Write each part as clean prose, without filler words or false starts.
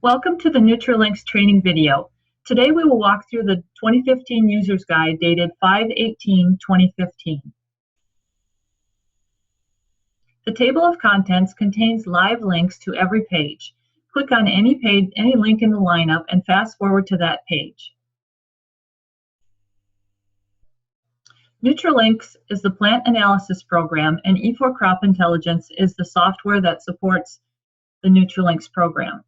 Welcome to the Nutra-Links training video. Today we will walk through the 2015 User's Guide dated 5/18/2015. The table of contents contains live links to every page. Click on any link in the lineup and fast forward to that page. Nutra-Links is the plant analysis program, and E4 Crop Intelligence is the software that supports the Nutra-Links program.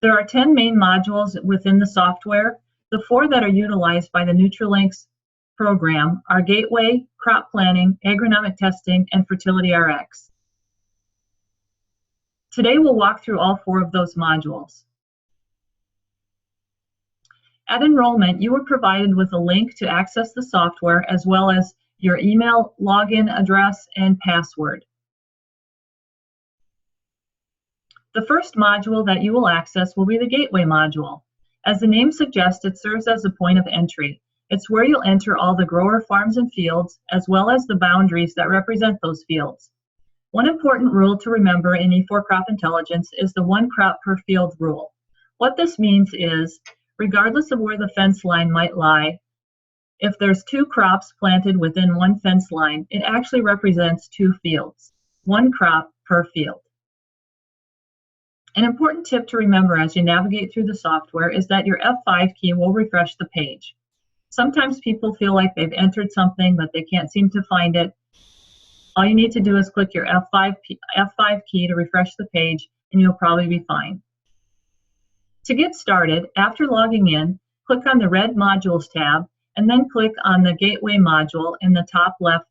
There are 10 main modules within the software. The 4 that are utilized by the Nutra-Links program are Gateway, Crop Planning, Agronomic Testing, and Fertility RX. Today we'll walk through all 4 of those modules. At enrollment, you were provided with a link to access the software as well as your email, login address, and password. The first module that you will access will be the Gateway module. As the name suggests, it serves as a point of entry. It's where you'll enter all the grower farms and fields, as well as the boundaries that represent those fields. One important rule to remember in E4 Crop Intelligence is the 1 crop per field rule. What this means is, regardless of where the fence line might lie, if there's 2 crops planted within 1 fence line, it actually represents 2 fields, 1 crop per field. An important tip to remember as you navigate through the software is that your F5 key will refresh the page. Sometimes people feel like they've entered something but they can't seem to find it. All you need to do is click your F5 key to refresh the page and you'll probably be fine. To get started, after logging in, click on the red Modules tab and then click on the Gateway module in the top left.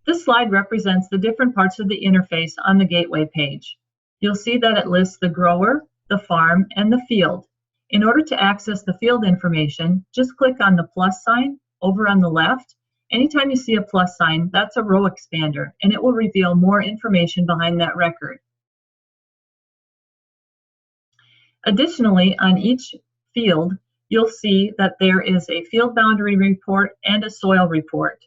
This slide represents the different parts of the interface on the Gateway page. You'll see that it lists the grower, the farm, and the field. In order to access the field information, just click on the plus sign over on the left. Anytime you see a plus sign, that's a row expander, and it will reveal more information behind that record. Additionally, on each field, you'll see that there is a field boundary report and a soil report.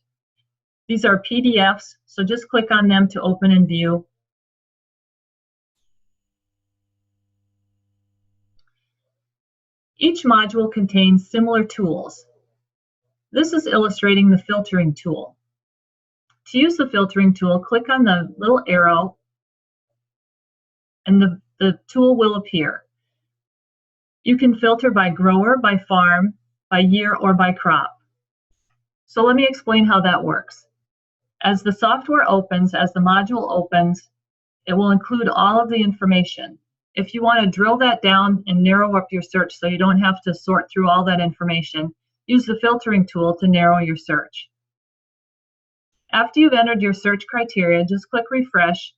These are PDFs, so just click on them to open and view. Each module contains similar tools. This is illustrating the filtering tool. To use the filtering tool, click on the little arrow and the tool will appear. You can filter by grower, by farm, by year, or by crop. So let me explain how that works. As the software opens, as the module opens, it will include all of the information. If you want to drill that down and narrow up your search so you don't have to sort through all that information, use the filtering tool to narrow your search. After you've entered your search criteria, just click refresh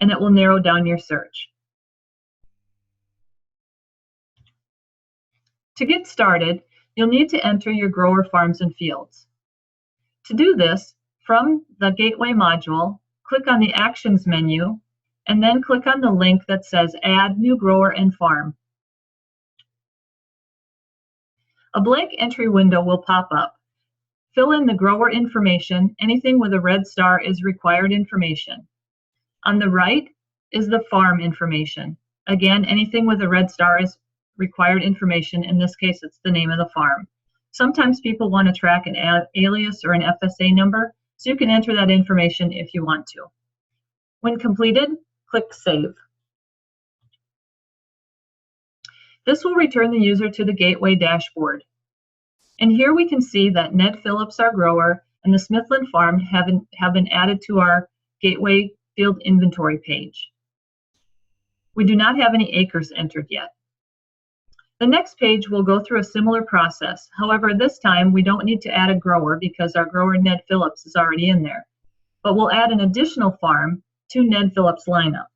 and it will narrow down your search. To get started, you'll need to enter your grower farms and fields. To do this, from the Gateway module, click on the Actions menu, and then click on the link that says Add New Grower and Farm. A blank entry window will pop up. Fill in the grower information. Anything with a red star is required information. On the right is the farm information. Again, anything with a red star is required information. In this case, it's the name of the farm. Sometimes people want to track an alias or an FSA number, so you can enter that information if you want to. When completed, click Save. This will return the user to the Gateway dashboard. And here we can see that Ned Phillips, our grower, and the Smithland farm have been added to our Gateway field inventory page. We do not have any acres entered yet. The next page will go through a similar process. However, this time we don't need to add a grower because our grower Ned Phillips is already in there. But we'll add an additional farm to Ned Phillips' lineup.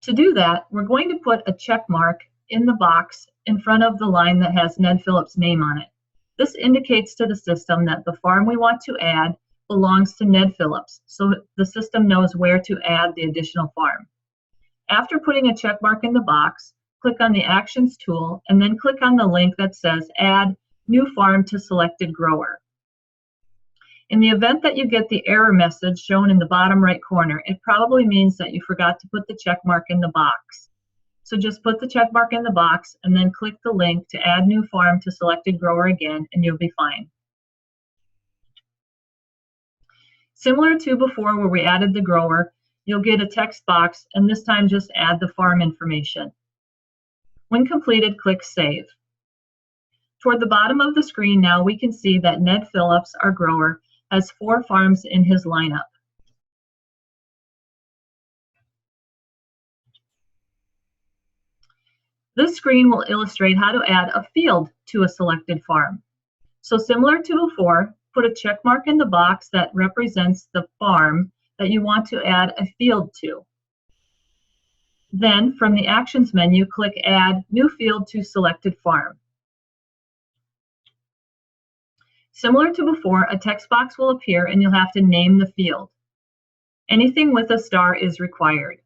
To do that, we're going to put a check mark in the box in front of the line that has Ned Phillips' name on it. This indicates to the system that the farm we want to add belongs to Ned Phillips, so the system knows where to add the additional farm. After putting a check mark in the box, click on the Actions tool and then click on the link that says Add New Farm to Selected Grower. In the event that you get the error message shown in the bottom right corner, it probably means that you forgot to put the check mark in the box. So just put the check mark in the box and then click the link to add new farm to selected grower again, and you'll be fine. Similar to before where we added the grower, you'll get a text box, and this time just add the farm information. When completed, click Save. Toward the bottom of the screen now, we can see that Ned Phillips, our grower, has 4 farms in his lineup. This screen will illustrate how to add a field to a selected farm. So similar to before, put a check mark in the box that represents the farm that you want to add a field to. Then from the Actions menu, click Add New Field to Selected Farm. Similar to before, a text box will appear and you'll have to name the field. Anything with a star is required.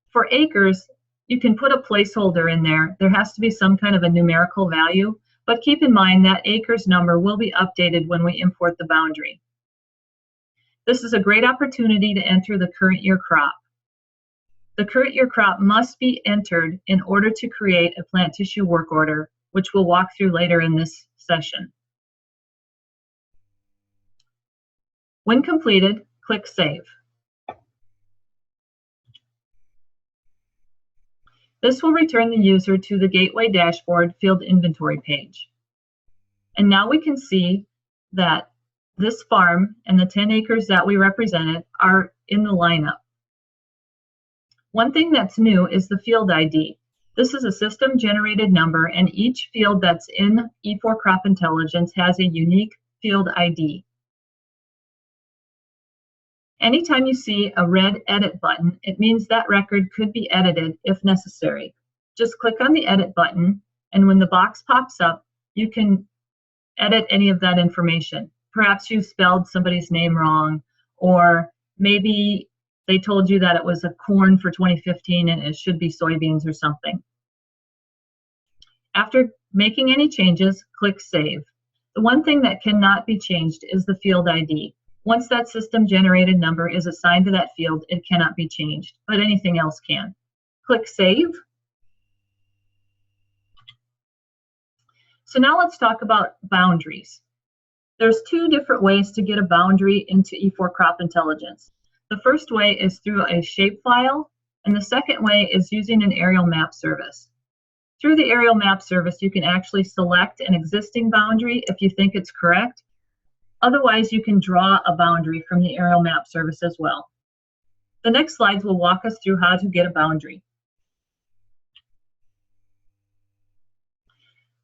For acres, you can put a placeholder in there. There has to be some kind of a numerical value, but keep in mind that acres number will be updated when we import the boundary. This is a great opportunity to enter the current year crop. The current year crop must be entered in order to create a plant tissue work order, which we'll walk through later in this session. When completed, click Save. This will return the user to the Gateway Dashboard Field Inventory page. And now we can see that this farm and the 10 acres that we represented are in the lineup. One thing that's new is the field ID. This is a system-generated number, and each field that's in E4 Crop Intelligence has a unique field ID. Anytime you see a red Edit button, it means that record could be edited if necessary. Just click on the Edit button, and when the box pops up, you can edit any of that information. Perhaps you spelled somebody's name wrong, or maybe they told you that it was a corn for 2015 and it should be soybeans or something. After making any changes, click Save. The one thing that cannot be changed is the field ID. Once that system-generated number is assigned to that field, it cannot be changed, but anything else can. Click Save. So now let's talk about boundaries. There's 2 different ways to get a boundary into E4 Crop Intelligence. The first way is through a shapefile, and the second way is using an aerial map service. Through the aerial map service, you can actually select an existing boundary if you think it's correct. Otherwise, you can draw a boundary from the aerial map service as well. The next slides will walk us through how to get a boundary.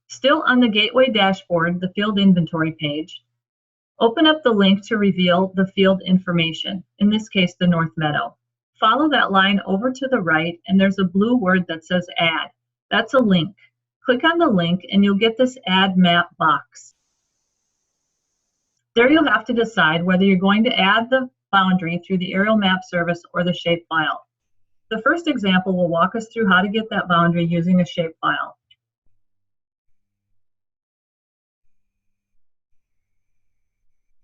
Still on the Gateway Dashboard, the Field Inventory page, open up the link to reveal the field information, in this case, the North Meadow. Follow that line over to the right, and there's a blue word that says Add. That's a link. Click on the link, and you'll get this Add Map box. There you'll have to decide whether you're going to add the boundary through the aerial map service or the shapefile. The first example will walk us through how to get that boundary using a shapefile.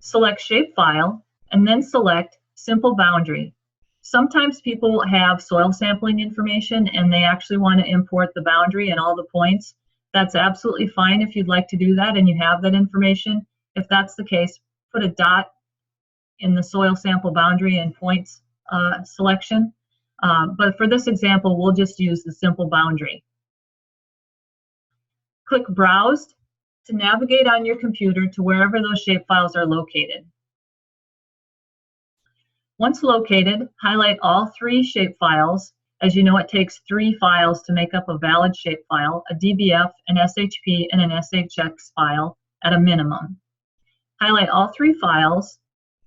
Select Shapefile and then select Simple Boundary. Sometimes people have soil sampling information and they actually want to import the boundary and all the points. That's absolutely fine if you'd like to do that and you have that information. If that's the case, put a dot in the soil sample boundary and points selection. But for this example, we'll just use the simple boundary. Click Browse to navigate on your computer to wherever those shapefiles are located. Once located, highlight all 3 shapefiles. As you know, it takes 3 files to make up a valid shapefile, a DBF, an SHP, and an SHX file at a minimum. Highlight all 3 files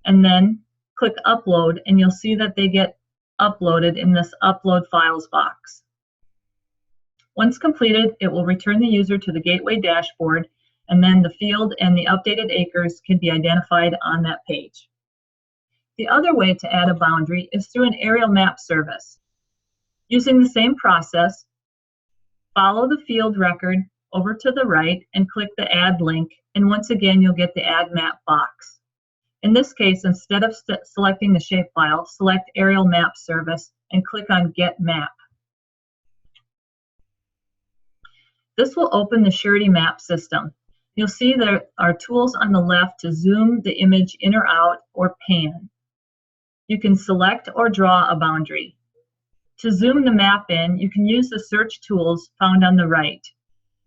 and then click Upload, and you'll see that they get uploaded in this Upload Files box. Once completed, it will return the user to the Gateway Dashboard, and then the field and the updated acres can be identified on that page. The other way to add a boundary is through an aerial map service. Using the same process, follow the field record over to the right and click the Add link, and once again you'll get the Add Map box. In this case, instead of selecting the shapefile, select Aerial Map Service and click on Get Map. This will open the Surety Map system. You'll see there are tools on the left to zoom the image in or out or pan. You can select or draw a boundary. To zoom the map in, you can use the search tools found on the right.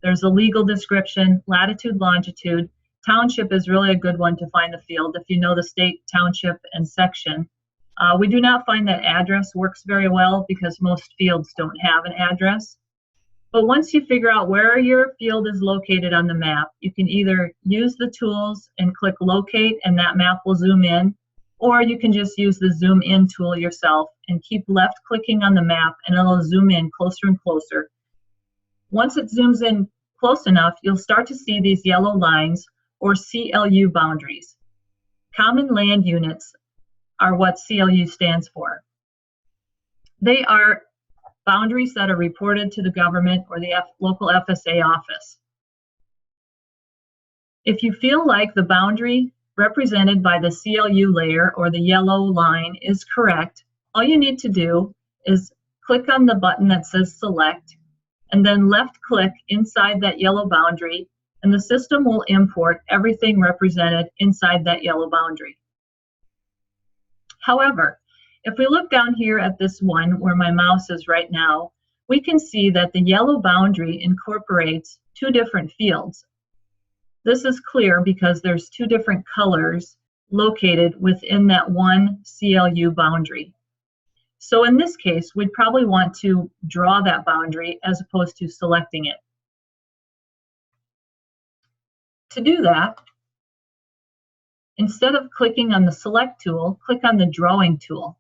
There's a legal description, latitude, longitude. Township is really a good one to find the field if you know the state, township, and section. We do not find that address works very well because most fields don't have an address. But once you figure out where your field is located on the map, you can either use the tools and click locate and that map will zoom in, or you can just use the zoom in tool yourself and keep left clicking on the map and it'll zoom in closer and closer. Once it zooms in close enough, you'll start to see these yellow lines or CLU boundaries. Common Land Units are what CLU stands for. They are boundaries that are reported to the government or the local FSA office. If you feel like the boundary represented by the CLU layer or the yellow line is correct, all you need to do is click on the button that says Select and then left click inside that yellow boundary and the system will import everything represented inside that yellow boundary. However, if we look down here at this one where my mouse is right now, we can see that the yellow boundary incorporates two different fields. This is clear because there's two different colors located within that one CLU boundary. So in this case, we'd probably want to draw that boundary as opposed to selecting it. To do that, instead of clicking on the Select tool, click on the Drawing tool.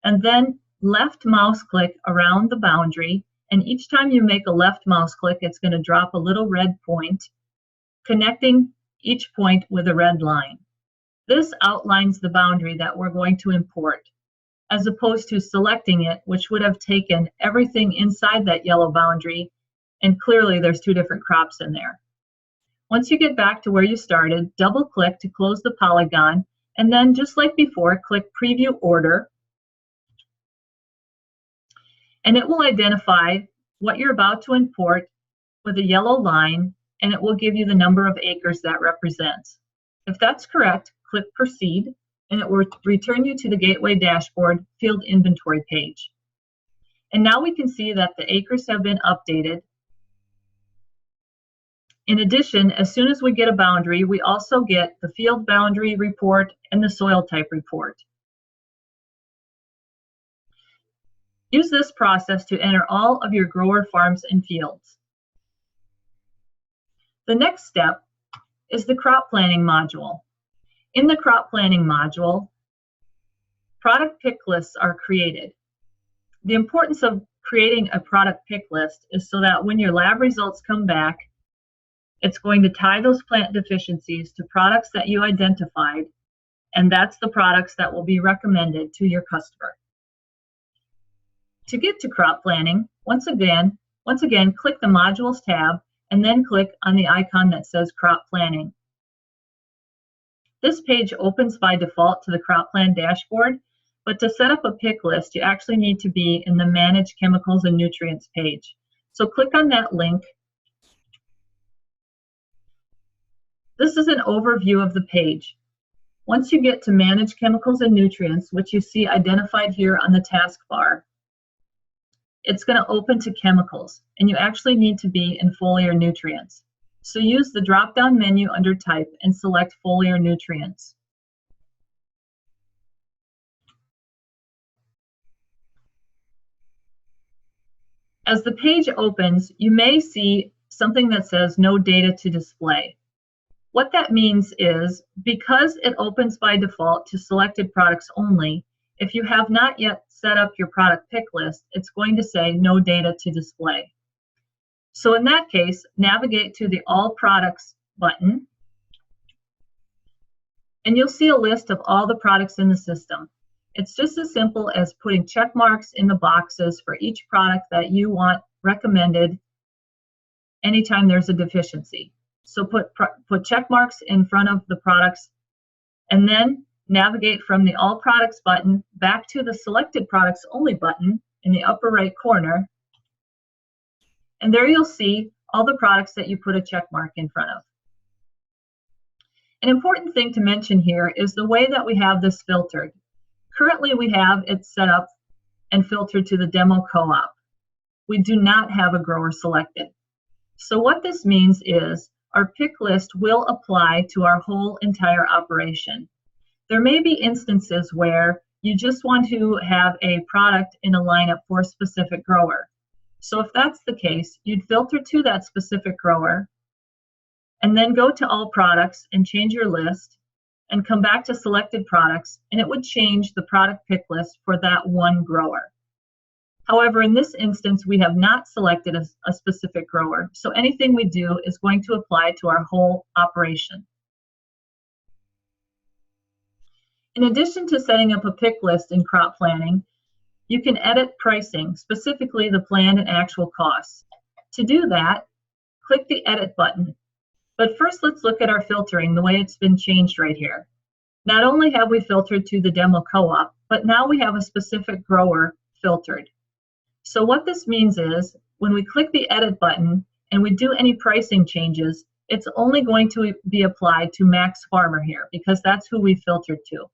And then left mouse click around the boundary, and each time you make a left mouse click, it's going to drop a little red point, connecting each point with a red line. This outlines the boundary that we're going to import, as opposed to selecting it, which would have taken everything inside that yellow boundary, and clearly there's two different crops in there. Once you get back to where you started, double click to close the polygon, and then just like before, click Preview Order, and it will identify what you're about to import with a yellow line, and it will give you the number of acres that represents. If that's correct, click Proceed, and it will return you to the Gateway Dashboard Field Inventory page. And now we can see that the acres have been updated. In addition, as soon as we get a boundary, we also get the Field Boundary Report and the Soil Type Report. Use this process to enter all of your grower farms and fields. The next step is the crop planning module. In the crop planning module, product pick lists are created. The importance of creating a product pick list is so that when your lab results come back, it's going to tie those plant deficiencies to products that you identified, and that's the products that will be recommended to your customer. To get to crop planning, once again, click the Modules tab and then click on the icon that says Crop Planning. This page opens by default to the Crop Plan dashboard, but to set up a pick list, you actually need to be in the Manage Chemicals and Nutrients page. So click on that link. This is an overview of the page. Once you get to Manage Chemicals and Nutrients, which you see identified here on the taskbar, it's going to open to chemicals, and you actually need to be in foliar nutrients. So use the drop-down menu under Type and select foliar nutrients. As the page opens, you may see something that says no data to display. What that means is, because it opens by default to selected products only, if you have not yet set up your product pick list, it's going to say no data to display. So in that case, navigate to the All Products button, and you'll see a list of all the products in the system. It's just as simple as putting check marks in the boxes for each product that you want recommended anytime there's a deficiency. So put check marks in front of the products and then navigate from the All Products button back to the Selected Products Only button in the upper right corner. And there you'll see all the products that you put a check mark in front of. An important thing to mention here is the way that we have this filtered. Currently, we have it set up and filtered to the demo co-op. We do not have a grower selected. So what this means is our pick list will apply to our whole entire operation. There may be instances where you just want to have a product in a lineup for a specific grower. So if that's the case, you'd filter to that specific grower and then go to All Products and change your list and come back to Selected Products, and it would change the product pick list for that one grower. However, in this instance, we have not selected a specific grower, so anything we do is going to apply to our whole operation. In addition to setting up a pick list in crop planning, you can edit pricing, specifically the planned and actual costs. To do that, click the Edit button. But first, let's look at our filtering, the way it's been changed right here. Not only have we filtered to the demo co-op, but now we have a specific grower filtered. So what this means is, when we click the Edit button and we do any pricing changes, it's only going to be applied to Max Farmer here, because that's who we filtered to.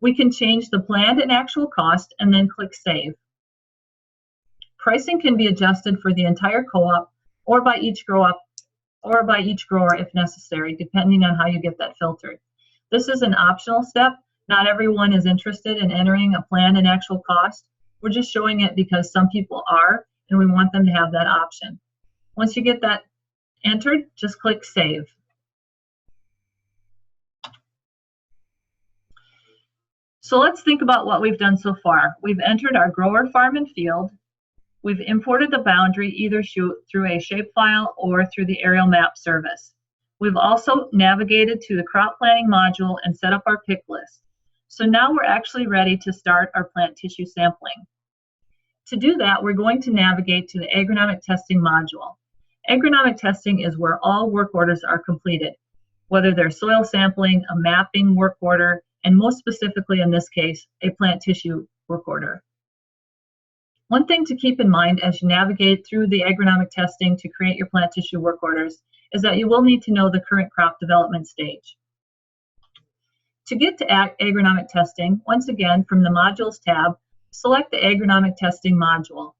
We can change the planned and actual cost and then click Save. Pricing can be adjusted for the entire co-op or by each grower if necessary, depending on how you get that filtered. This is an optional step. Not everyone is interested in entering a planned and actual cost. We're just showing it because some people are, and we want them to have that option. Once you get that entered, just click Save. So let's think about what we've done so far. We've entered our grower, farm, and field. We've imported the boundary either through a shapefile or through the aerial map service. We've also navigated to the crop planning module and set up our pick list. So now we're actually ready to start our plant tissue sampling. To do that, we're going to navigate to the agronomic testing module. Agronomic testing is where all work orders are completed, whether they're soil sampling, a mapping work order, and most specifically in this case, a plant tissue work order. One thing to keep in mind as you navigate through the agronomic testing to create your plant tissue work orders is that you will need to know the current crop development stage. To get to agronomic testing, once again, from the Modules tab, select the Agronomic Testing module.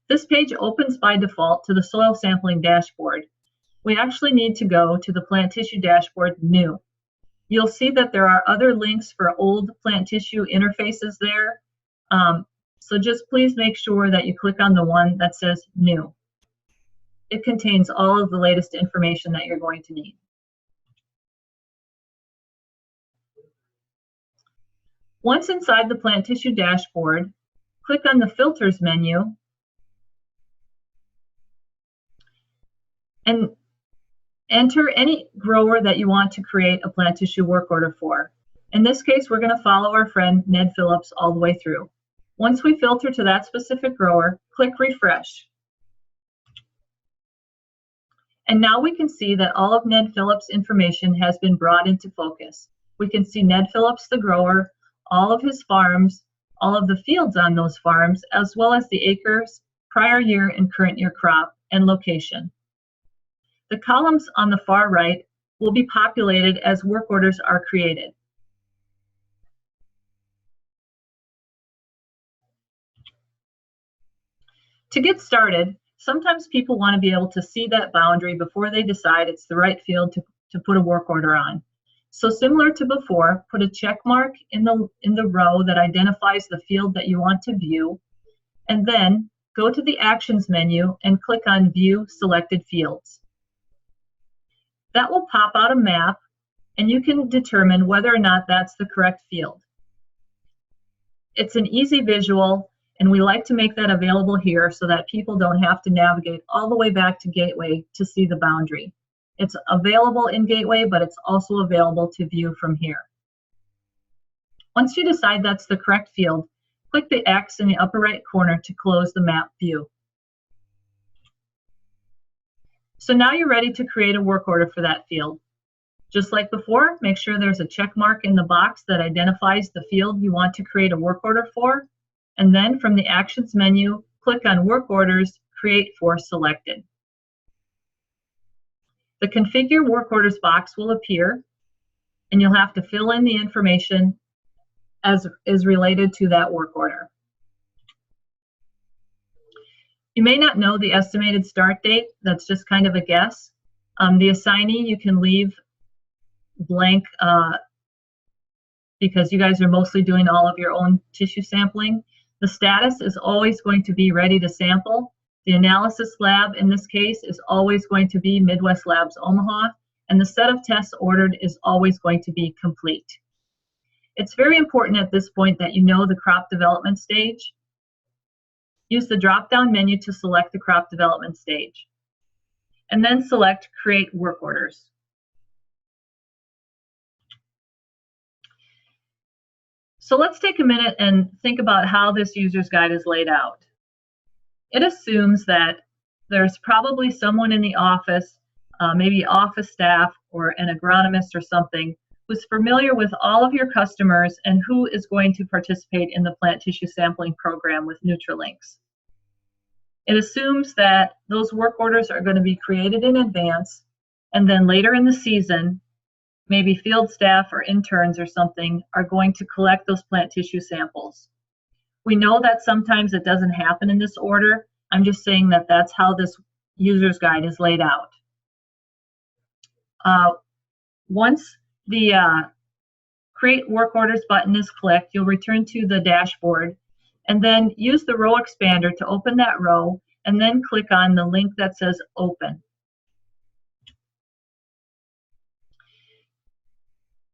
This page opens by default to the soil sampling dashboard. We actually need to go to the plant tissue dashboard New. You'll see that there are other links for old plant tissue interfaces there. So just please make sure that you click on the one that says New. It contains all of the latest information that you're going to need. Once inside the plant tissue dashboard, click on the Filters menu and enter any grower that you want to create a plant tissue work order for. In this case, we're going to follow our friend Ned Phillips all the way through. Once we filter to that specific grower, click Refresh. And now we can see that all of Ned Phillips' information has been brought into focus. We can see Ned Phillips, the grower, all of his farms, all of the fields on those farms, as well as the acres, prior year and current year crop, and location. The columns on the far right will be populated as work orders are created. To get started, sometimes people want to be able to see that boundary before they decide it's the right field to put a work order on. So similar to before, put a check mark in the row that identifies the field that you want to view, and then go to the Actions menu and click on View Selected Fields. That will pop out a map, and you can determine whether or not that's the correct field. It's an easy visual, and we like to make that available here so that people don't have to navigate all the way back to Gateway to see the boundary. It's available in Gateway, but it's also available to view from here. Once you decide that's the correct field, click the X in the upper right corner to close the map view. So now you're ready to create a work order for that field. Just like before, make sure there's a check mark in the box that identifies the field you want to create a work order for, and then from the Actions menu, click on Work Orders, Create For Selected. The Configure Work Orders box will appear, and you'll have to fill in the information as is related to that work order. You may not know the estimated start date. That's just kind of a guess. The assignee you can leave blank because you guys are mostly doing all of your own tissue sampling. The status is always going to be ready to sample. The analysis lab in this case is always going to be Midwest Labs Omaha, and the set of tests ordered is always going to be complete. It's very important at this point that you know the crop development stage. Use the drop-down menu to select the crop development stage, and then select Create Work Orders. So let's take a minute and think about how this user's guide is laid out. It assumes that there's probably someone in the office, maybe office staff or an agronomist or something, who's familiar with all of your customers and who is going to participate in the plant tissue sampling program with Nutra-Links. It assumes that those work orders are going to be created in advance, and then later in the season, maybe field staff or interns or something are going to collect those plant tissue samples. We know that sometimes it doesn't happen in this order. I'm just saying that that's how this user's guide is laid out. Once the Create Work Orders button is clicked, you'll return to the dashboard, and then use the row expander to open that row, and then click on the link that says Open.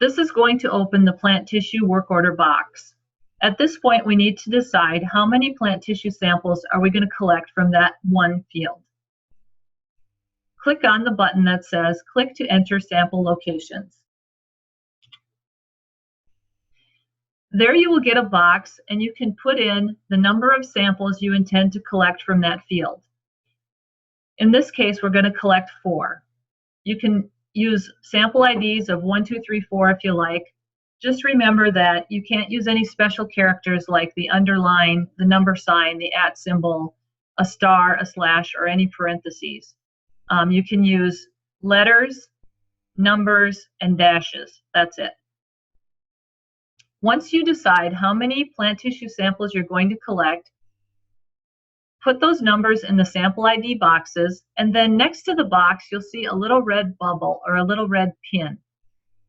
This is going to open the plant tissue work order box. At this point, we need to decide how many plant tissue samples are we going to collect from that one field. Click on the button that says Click to enter sample locations. There you will get a box, and you can put in the number of samples you intend to collect from that field. In this case, we're going to collect 4. You can use sample IDs of 1, 2, 3, 4 if you like. Just remember that you can't use any special characters like the underline, the number sign, the @ symbol, a star, a slash, or any parentheses. You can use letters, numbers, and dashes. That's it. Once you decide how many plant tissue samples you're going to collect, put those numbers in the sample ID boxes, and then next to the box, you'll see a little red bubble or a little red pin.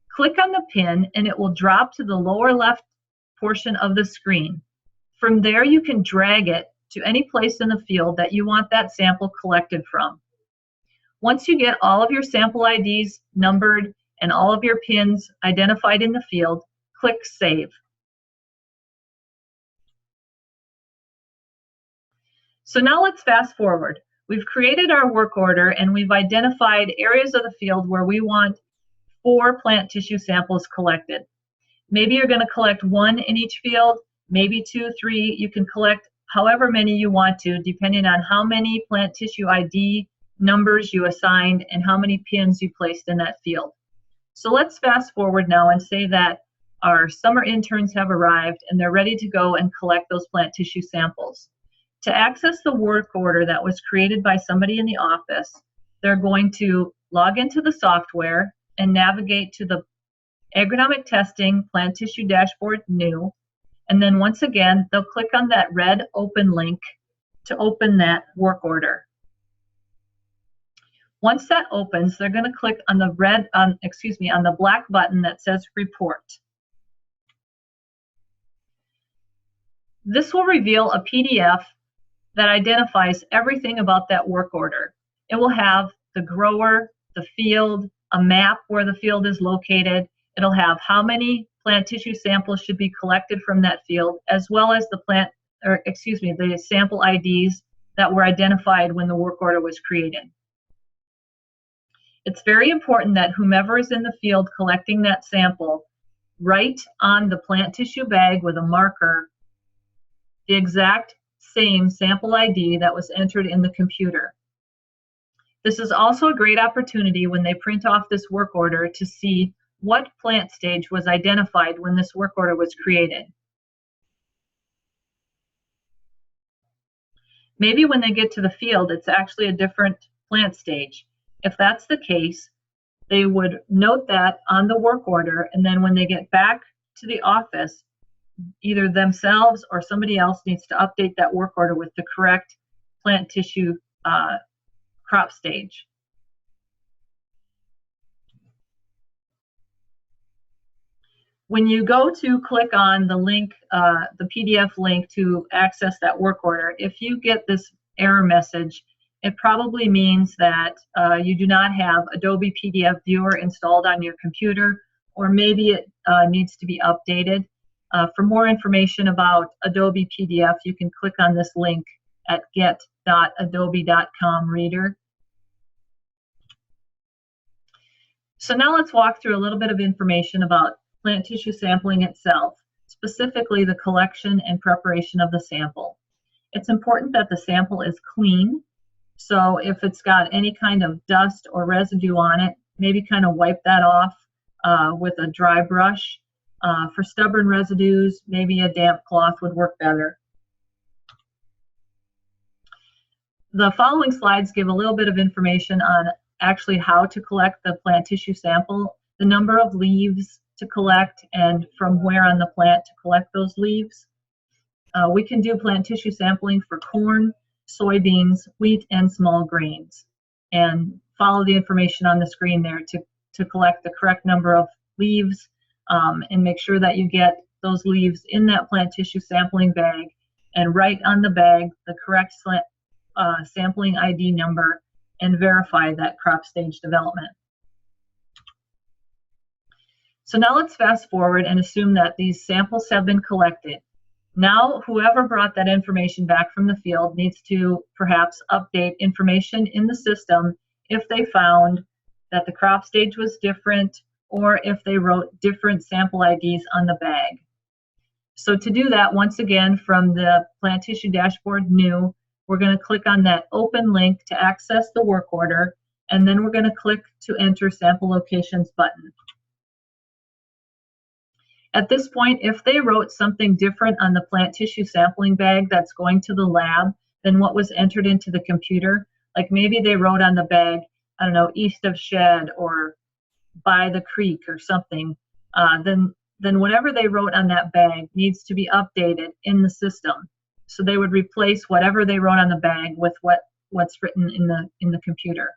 Click on the pin, and it will drop to the lower left portion of the screen. From there, you can drag it to any place in the field that you want that sample collected from. Once you get all of your sample IDs numbered and all of your pins identified in the field, click Save. So now let's fast forward. We've created our work order, and we've identified areas of the field where we want 4 plant tissue samples collected. Maybe you're going to collect 1 in each field, maybe 2, 3. You can collect however many you want to, depending on how many plant tissue ID numbers you assigned and how many pins you placed in that field. So let's fast forward now and say that our summer interns have arrived and they're ready to go and collect those plant tissue samples. To access the work order that was created by somebody in the office, they're going to log into the software and navigate to the Agronomic Testing Plant Tissue Dashboard New, and then once again they'll click on that red open link to open that work order. Once that opens, they're going to click on the on the black button that says Report. This will reveal a PDF that identifies everything about that work order. It will have the grower, the field, a map where the field is located. It'll have how many plant tissue samples should be collected from that field, as well as the the sample IDs that were identified when the work order was created. It's very important that whomever is in the field collecting that sample write on the plant tissue bag with a marker the exact same sample ID that was entered in the computer. This is also a great opportunity when they print off this work order to see what plant stage was identified when this work order was created. Maybe when they get to the field, it's actually a different plant stage. If that's the case, they would note that on the work order, and then when they get back to the office, either themselves or somebody else needs to update that work order with the correct plant tissue crop stage. When you go to click on the link, the PDF link to access that work order, if you get this error message, it probably means that you do not have Adobe PDF Viewer installed on your computer, or maybe it needs to be updated. For more information about Adobe PDF, you can click on this link at get.adobe.com reader. So now let's walk through a little bit of information about plant tissue sampling itself, specifically the collection and preparation of the sample. It's important that the sample is clean, so if it's got any kind of dust or residue on it, maybe kind of wipe that off with a dry brush. For stubborn residues, maybe a damp cloth would work better. The following slides give a little bit of information on actually how to collect the plant tissue sample, the number of leaves to collect, and from where on the plant to collect those leaves. We can do plant tissue sampling for corn, soybeans, wheat, and small grains. And follow the information on the screen there to collect the correct number of leaves, and make sure that you get those leaves in that plant tissue sampling bag, and write on the bag the correct sampling ID number, and verify that crop stage development. So now let's fast forward and assume that these samples have been collected. Now, whoever brought that information back from the field needs to perhaps update information in the system if they found that the crop stage was different, or if they wrote different sample IDs on the bag. So to do that, once again, from the Plant Tissue Dashboard New, we're going to click on that open link to access the work order, and then we're going to click to enter sample locations button. At this point, if they wrote something different on the plant tissue sampling bag that's going to the lab than what was entered into the computer, like maybe they wrote on the bag, I don't know, east of shed or by the creek or something, then whatever they wrote on that bag needs to be updated in the system. So they would replace whatever they wrote on the bag with what's written in the computer.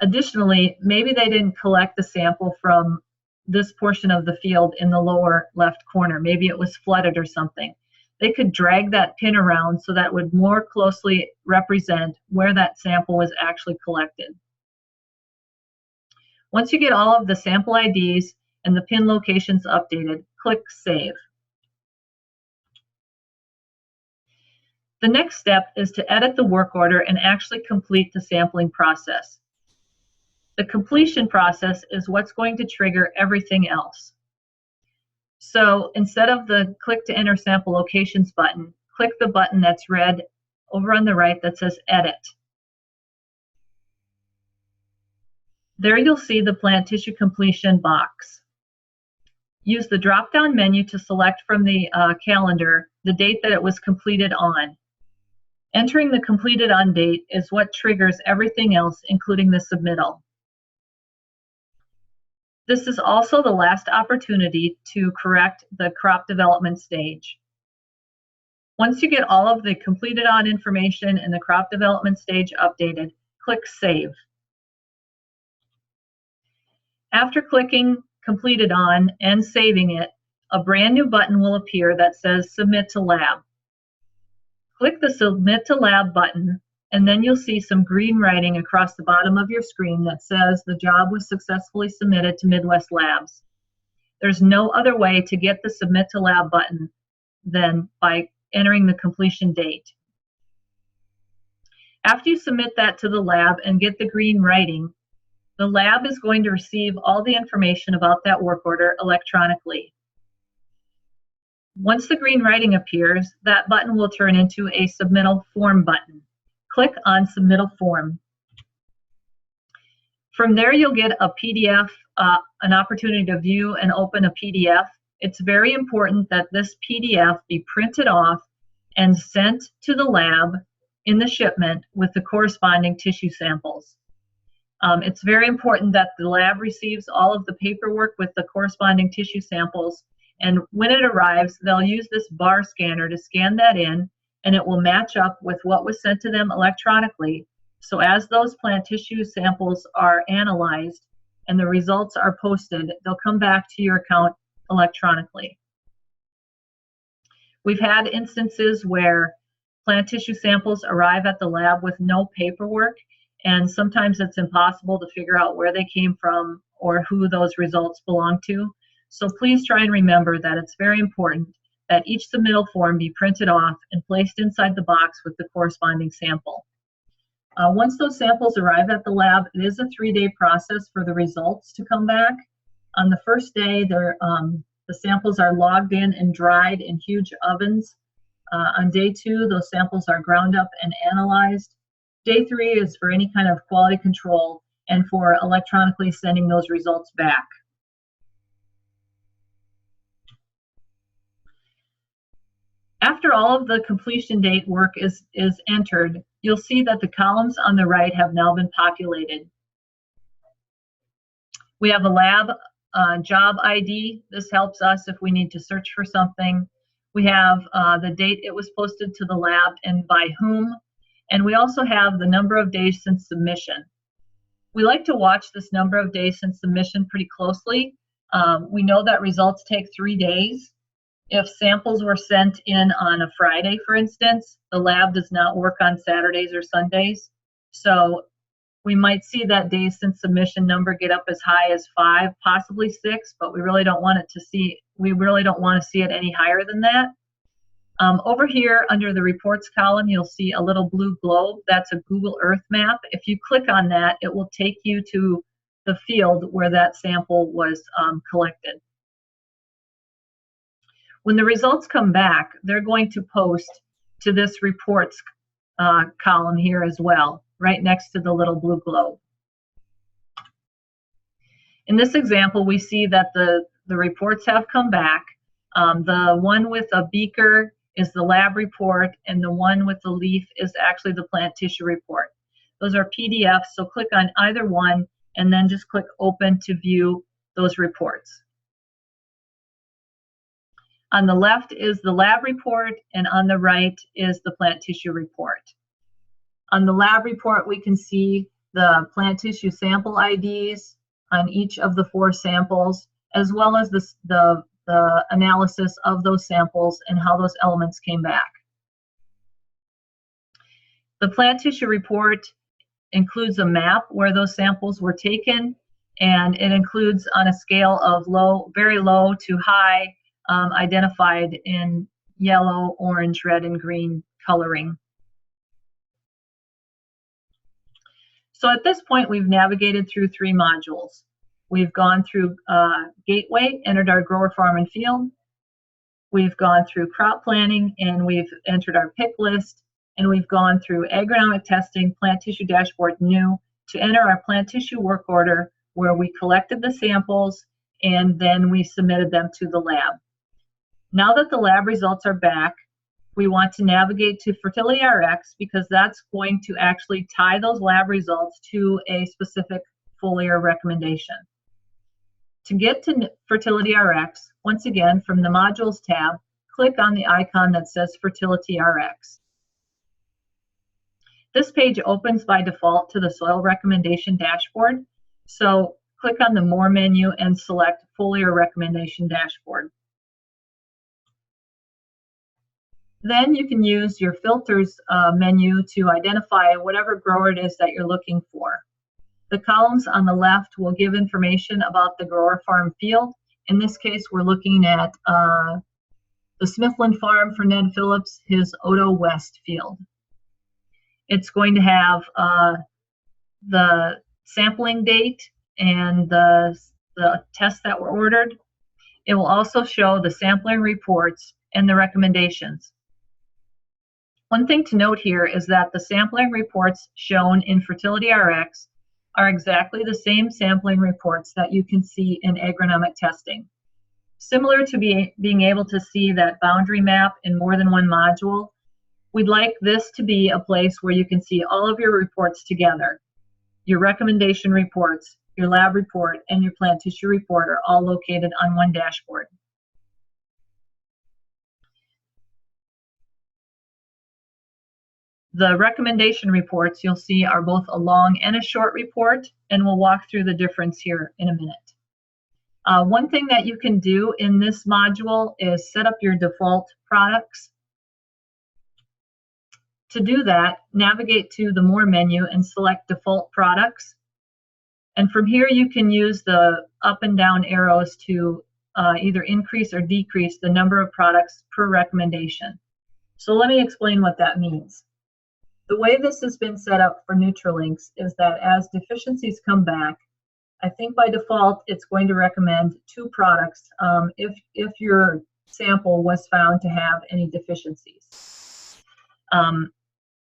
Additionally, maybe they didn't collect the sample from this portion of the field in the lower left corner. Maybe it was flooded or something. They could drag that pin around so that would more closely represent where that sample was actually collected. Once you get all of the sample IDs and the pin locations updated, click Save. The next step is to edit the work order and actually complete the sampling process. The completion process is what's going to trigger everything else. So instead of the click to enter sample locations button, click the button that's red over on the right that says Edit. There you'll see the plant tissue completion box. Use the drop-down menu to select from the calendar the date that it was completed on. Entering the completed on date is what triggers everything else, including the submittal. This is also the last opportunity to correct the crop development stage. Once you get all of the completed on information and the crop development stage updated, click Save. After clicking Completed On and saving it, a brand new button will appear that says Submit to Lab. Click the Submit to Lab button, and then you'll see some green writing across the bottom of your screen that says the job was successfully submitted to Midwest Labs. There's no other way to get the Submit to Lab button than by entering the completion date. After you submit that to the lab and get the green writing, the lab is going to receive all the information about that work order electronically. Once the green writing appears, that button will turn into a Submittal Form button. Click on Submittal Form. From there, you'll get a PDF, an opportunity to view and open a PDF. It's very important that this PDF be printed off and sent to the lab in the shipment with the corresponding tissue samples. It's very important that the lab receives all of the paperwork with the corresponding tissue samples, and when it arrives, they'll use this bar scanner to scan that in, and it will match up with what was sent to them electronically. So as those plant tissue samples are analyzed and the results are posted, they'll come back to your account electronically. We've had instances where plant tissue samples arrive at the lab with no paperwork, and sometimes it's impossible to figure out where they came from or who those results belong to. So please try and remember that it's very important that each submittal form be printed off and placed inside the box with the corresponding sample. Once those samples arrive at the lab, it is a 3-day process for the results to come back. On the first day, the samples are logged in and dried in huge ovens. On day 2, those samples are ground up and analyzed. Day 3 is for any kind of quality control and for electronically sending those results back. After all of the completion date work is entered, you'll see that the columns on the right have now been populated. We have a lab job ID. This helps us if we need to search for something. We have the date it was posted to the lab and by whom. And we also have the number of days since submission. We like to watch this number of days since submission pretty closely. We know that results take 3 days. If samples were sent in on a Friday, for instance, the lab does not work on Saturdays or Sundays. So we might see that days since submission number get up as high as 5, possibly 6, but we really don't want to see it any higher than that. Over here under the reports column, you'll see a little blue globe. That's a Google Earth map. If you click on that, it will take you to the field where that sample was collected. When the results come back, they're going to post to this reports column here as well, right next to the little blue globe. In this example, we see that the reports have come back. The one with a beaker is the lab report, and the one with the leaf is actually the plant tissue report. Those are PDFs, so click on either one and then just click open to view those reports. On the left is the lab report, and on the right is the plant tissue report. On the lab report, we can see the plant tissue sample IDs on each of the 4 samples, as well as the analysis of those samples and how those elements came back. The plant tissue report includes a map where those samples were taken, and it includes on a scale of very low to high, identified in yellow, orange, red, and green coloring. So at this point, we've navigated through 3 modules. We've gone through Gateway, entered our grower, farm, and field. We've gone through crop planning, and we've entered our pick list. And we've gone through agronomic testing, plant tissue dashboard new, to enter our plant tissue work order, where we collected the samples and then we submitted them to the lab. Now that the lab results are back, we want to navigate to Fertility RX, because that's going to actually tie those lab results to a specific foliar recommendation. To get to Fertility RX, once again, from the Modules tab, click on the icon that says Fertility RX. This page opens by default to the Soil Recommendation Dashboard, so click on the More menu and select Foliar Recommendation Dashboard. Then you can use your Filters menu to identify whatever grower it is that you're looking for. The columns on the left will give information about the grower farm field. In this case, we're looking at the Smithland farm for Ned Phillips, his Odo West field. It's going to have the sampling date and the tests that were ordered. It will also show the sampling reports and the recommendations. One thing to note here is that the sampling reports shown in Fertility RX are exactly the same sampling reports that you can see in agronomic testing. Similar to being able to see that boundary map in more than one module, we'd like this to be a place where you can see all of your reports together. Your recommendation reports, your lab report, and your plant tissue report are all located on one dashboard. The recommendation reports you'll see are both a long and a short report, and we'll walk through the difference here in a minute. One thing that you can do in this module is set up your default products. To do that, navigate to the More menu and select Default Products. And from here, you can use the up and down arrows to either increase or decrease the number of products per recommendation. So let me explain what that means. The way this has been set up for Nutra-Links is that as deficiencies come back, I think by default it's going to recommend 2 products if your sample was found to have any deficiencies.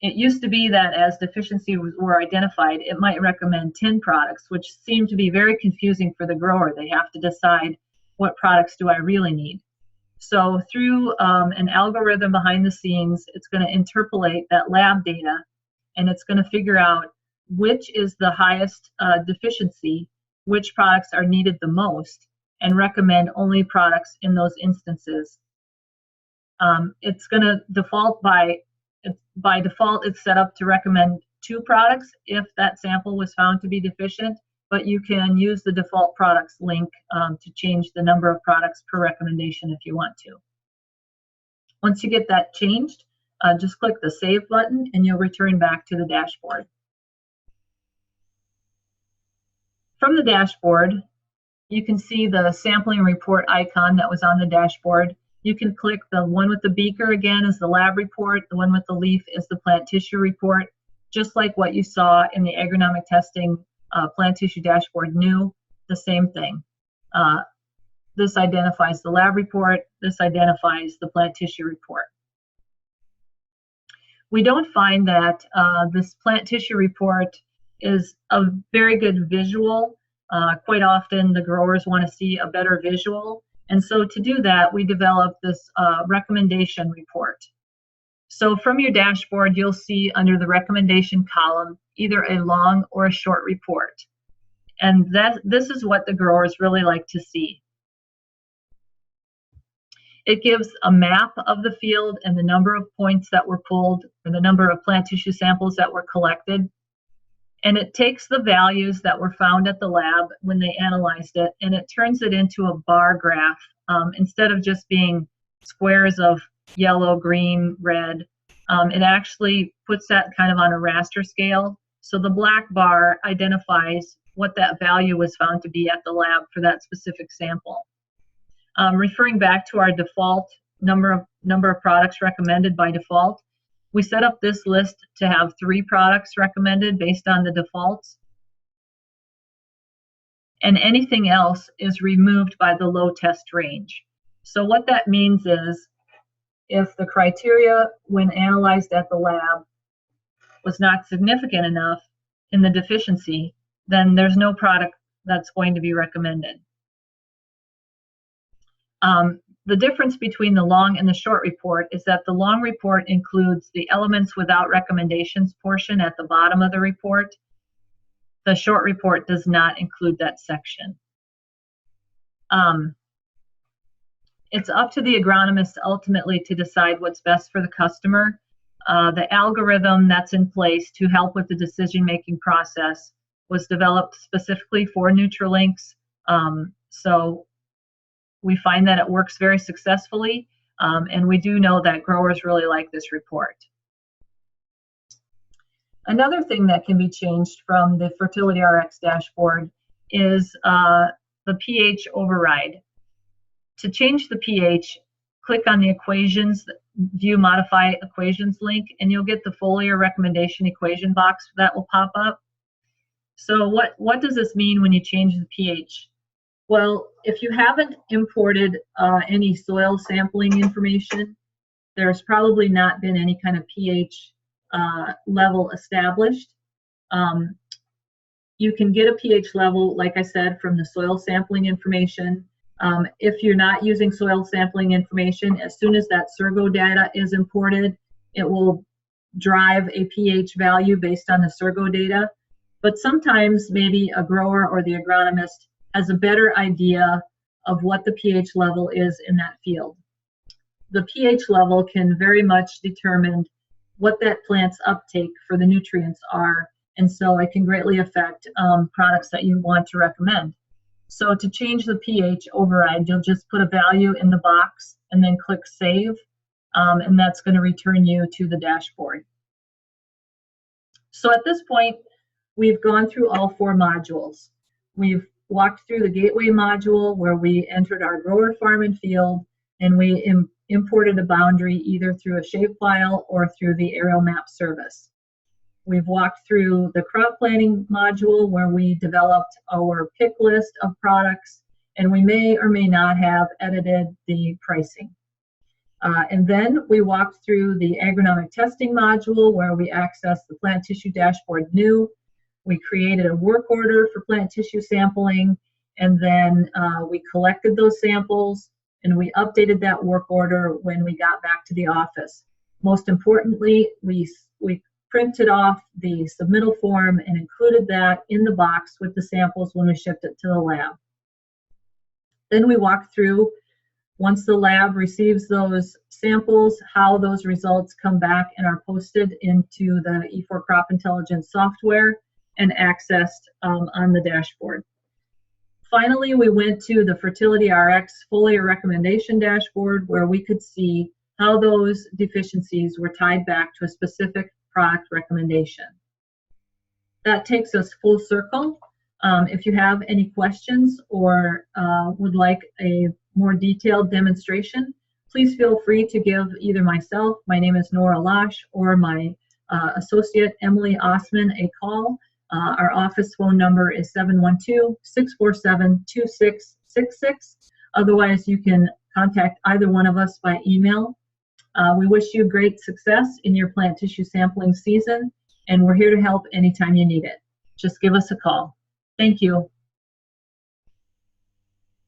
It used to be that as deficiencies were identified, it might recommend 10 products, which seemed to be very confusing for the grower. They have to decide what products do I really need. So through an algorithm behind the scenes, it's going to interpolate that lab data, and it's going to figure out which is the highest deficiency, which products are needed the most, and recommend only products in those instances. It's going to default by default, it's set up to recommend 2 products if that sample was found to be deficient, but you can use the default products link to change the number of products per recommendation if you want to. Once you get that changed, just click the Save button and you'll return back to the dashboard. From the dashboard, you can see the sampling report icon that was on the dashboard. You can click the one with the beaker again is the lab report, the one with the leaf is the plant tissue report, just like what you saw in the agronomic testing plant tissue dashboard new, the same thing. This identifies the lab report, this identifies the plant tissue report. We don't find that this plant tissue report is a very good visual. Quite often the growers want to see a better visual. And so to do that, we developed this recommendation report. So from your dashboard, you'll see under the recommendation column, either a long or a short report. And this is what the growers really like to see. It gives a map of the field and the number of points that were pulled, or the number of plant tissue samples that were collected. And it takes the values that were found at the lab when they analyzed it, and it turns it into a bar graph. Instead of just being squares of yellow, green, red, it actually puts that kind of on a raster scale. So the black bar identifies what that value was found to be at the lab for that specific sample. Referring back to our default number of products recommended by default, we set up this list to have 3 products recommended based on the defaults. And anything else is removed by the low test range. So what that means is if the criteria when analyzed at the lab was not significant enough in the deficiency, then there's no product that's going to be recommended. The difference between the long and the short report is that the long report includes the elements without recommendations portion at the bottom of the report. The short report does not include that section. It's up to the agronomist ultimately to decide what's best for the customer. The algorithm that's in place to help with the decision-making process was developed specifically for Nutra-Links. So we find that it works very successfully, and we do know that growers really like this report. Another thing that can be changed from the Fertility RX dashboard is the pH override. To change the pH, click on the equations, view modify equations link, and you'll get the foliar recommendation equation box that will pop up. So what does this mean when you change the pH? Well, if you haven't imported any soil sampling information, there's probably not been any kind of pH level established. You can get a pH level, like I said, from the soil sampling information. If you're not using soil sampling information, as soon as that Surgo data is imported, it will drive a pH value based on the Surgo data. But sometimes maybe a grower or the agronomist has a better idea of what the pH level is in that field. The pH level can very much determine what that plant's uptake for the nutrients are, and so it can greatly affect products that you want to recommend. So to change the pH override, you'll just put a value in the box and then click Save, and that's going to return you to the dashboard. So at this point, we've gone through all 4 modules. We've walked through the gateway module where we entered our grower, farm, and field, and we imported a boundary either through a shapefile or through the aerial map service. We've walked through the crop planning module where we developed our pick list of products, and we may or may not have edited the pricing. And then we walked through the agronomic testing module where we accessed the plant tissue dashboard new. We created a work order for plant tissue sampling, and then we collected those samples and we updated that work order when we got back to the office. Most importantly, we printed off the submittal form and included that in the box with the samples when we shipped it to the lab. Then we walked through, once the lab receives those samples, how those results come back and are posted into the E4 Crop Intelligence software and accessed on the dashboard. Finally, we went to the Fertility RX foliar recommendation dashboard where we could see how those deficiencies were tied back to a specific product recommendation. That takes us full circle. If you have any questions or would like a more detailed demonstration, please feel free to give either myself, my name is Nora Losh, or my associate Emily Osman a call. Our office phone number is 712-647-2666. Otherwise, you can contact either one of us by email. We wish you great success in your plant tissue sampling season, and we're here to help anytime you need it. Just give us a call. Thank you.